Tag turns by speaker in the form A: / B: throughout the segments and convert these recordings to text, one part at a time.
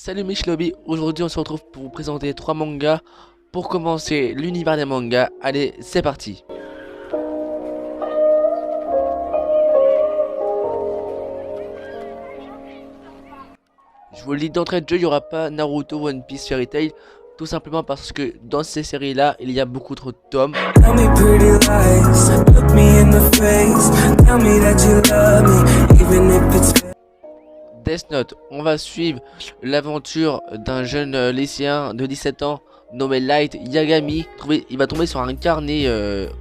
A: Salut mes shinobi, aujourd'hui on se retrouve pour vous présenter 3 mangas pour commencer l'univers des mangas. Allez, c'est parti. Je vous le dis d'entrée de jeu, il n'y aura pas Naruto, One Piece, Fairy Tail, tout simplement parce que dans ces séries là, il y a beaucoup trop de tomes. Death Note, on va suivre l'aventure d'un jeune lycéen de 17 ans nommé Light Yagami. Il va tomber sur un carnet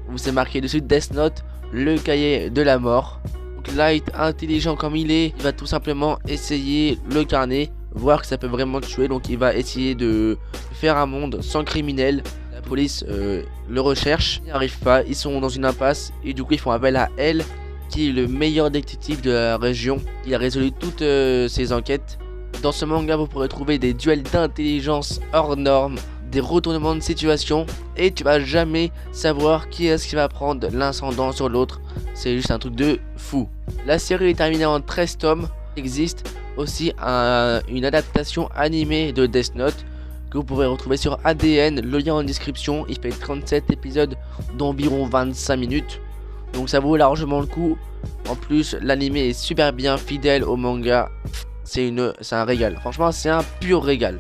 A: où c'est marqué dessus Death Note, le cahier de la mort. Donc Light, intelligent comme il va tout simplement essayer le carnet, voir que ça peut vraiment tuer. Donc il va essayer de faire un monde sans criminels. La police le recherche, ils n'y arrivent pas, ils sont dans une impasse et du coup ils font appel à elle, qui est le meilleur détective de la région. Il a résolu toutes ses enquêtes. Dans ce manga, vous pourrez trouver des duels d'intelligence hors normes, des retournements de situation, et tu vas jamais savoir qui est-ce qui va prendre l'ascendant sur l'autre. C'est juste un truc de fou. La série est terminée en 13 tomes. Il existe aussi une adaptation animée de Death Note que vous pourrez retrouver sur ADN, le lien en description. Il fait 37 épisodes d'environ 25 minutes. Donc ça vaut largement le coup. En plus, l'anime est super bien fidèle au manga. C'est un régal. Franchement, c'est un pur régal.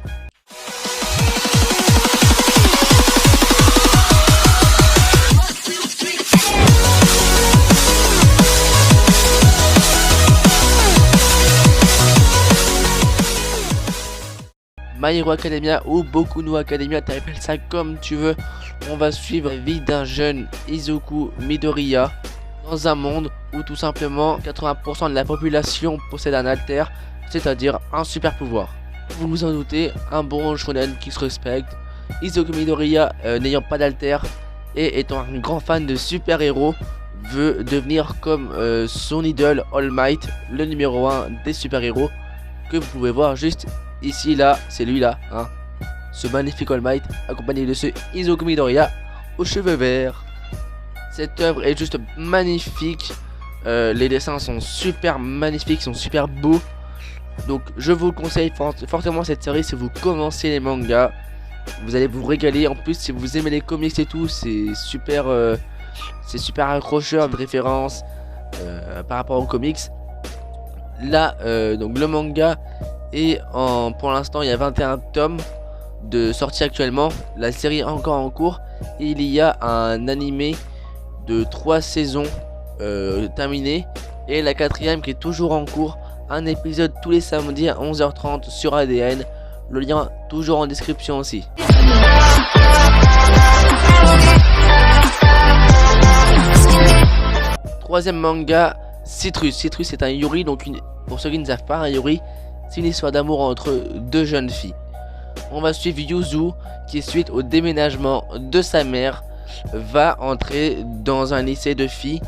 A: My Hero Academia ou Boku no Academia, t'appelles ça comme tu veux. On va suivre la vie d'un jeune Izuku Midoriya dans un monde où tout simplement 80% de la population possède un alter, c'est-à-dire un super pouvoir. Vous vous en doutez, un bon shonen qui se respecte. Izuku Midoriya, n'ayant pas d'alter et étant un grand fan de super-héros, veut devenir comme son idole All Might, le numéro 1 des super-héros, que vous pouvez voir juste ici, là, c'est lui là, hein. Ce magnifique All Might, accompagné de ce Izuku Midoriya aux cheveux verts. Cette œuvre est juste magnifique. Les dessins sont super magnifiques, sont super beaux. Donc je vous conseille fortement cette série si vous commencez les mangas. Vous allez vous régaler. En plus, si vous aimez les comics et tout, c'est super accrocheur de référence par rapport aux comics. Là, donc le manga est pour l'instant, il y a 21 tomes de sortie actuellement. La série est encore en cours. Et il y a un animé de 3 saisons terminé, et la 4ème qui est toujours en cours. Un épisode tous les samedis à 11h30 sur ADN. Le lien toujours en description aussi. Troisième manga, Citrus. Citrus est un yuri, donc pour ceux qui ne savent pas, un yuri, c'est une histoire d'amour entre deux jeunes filles. On va suivre Yuzu qui, suite au déménagement de sa mère, va entrer dans un lycée de filles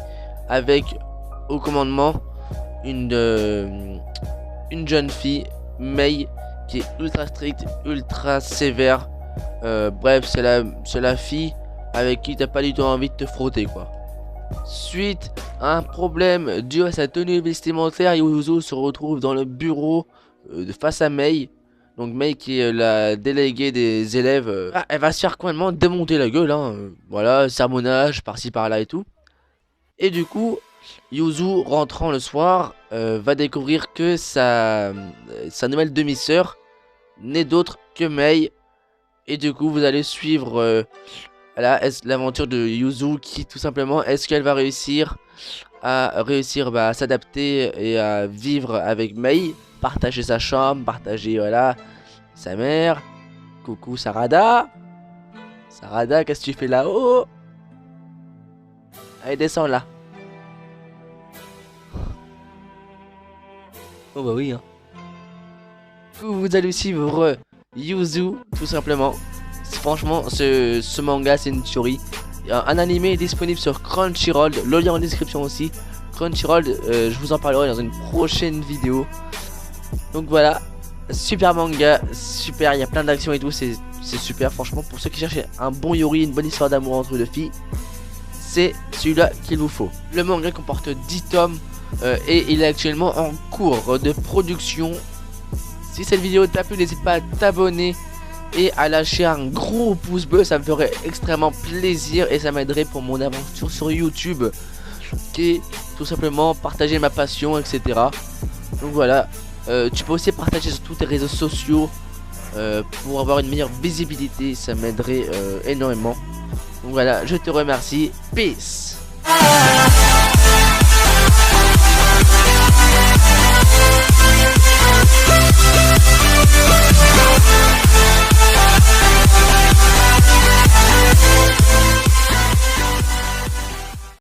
A: avec au commandement une jeune fille, Mei, qui est ultra stricte, ultra sévère. Bref, c'est la fille avec qui t'as pas du tout envie de te frotter, quoi. Suite à un problème dû à sa tenue vestimentaire, Yuzu se retrouve dans le bureau face à Mei. Donc Mei qui est la déléguée des élèves, elle va se faire complètement démonter la gueule, hein. Voilà, sermonnage par-ci par-là et tout. Et du coup, Yuzu, rentrant le soir, va découvrir que sa nouvelle demi-sœur n'est d'autre que Mei. Et du coup, vous allez suivre l'aventure de Yuzu qui, tout simplement, est-ce qu'elle va réussir à s'adapter et à vivre avec Mei, partager sa chambre, partager sa mère. Coucou Sarada. Sarada, qu'est-ce que tu fais là-haut? Allez, descends là. Oh bah oui, hein. Vous allez suivre Yuzu, tout simplement. Franchement, ce manga, c'est une tuerie. Un animé est disponible sur Crunchyroll, le lien en description aussi. Crunchyroll, je vous en parlerai dans une prochaine vidéo. Donc voilà, super manga, super, il y a plein d'actions et tout, c'est super. Franchement, pour ceux qui cherchent un bon yuri, une bonne histoire d'amour entre deux filles, c'est celui-là qu'il vous faut. Le manga comporte 10 tomes et il est actuellement en cours de production. Si cette vidéo t'a plu, n'hésite pas à t'abonner et à lâcher un gros pouce bleu, ça me ferait extrêmement plaisir et ça m'aiderait pour mon aventure sur YouTube, qui est tout simplement partager ma passion, etc. Donc voilà, tu peux aussi partager sur tous tes réseaux sociaux pour avoir une meilleure visibilité, ça m'aiderait énormément. Donc voilà, je te remercie, peace.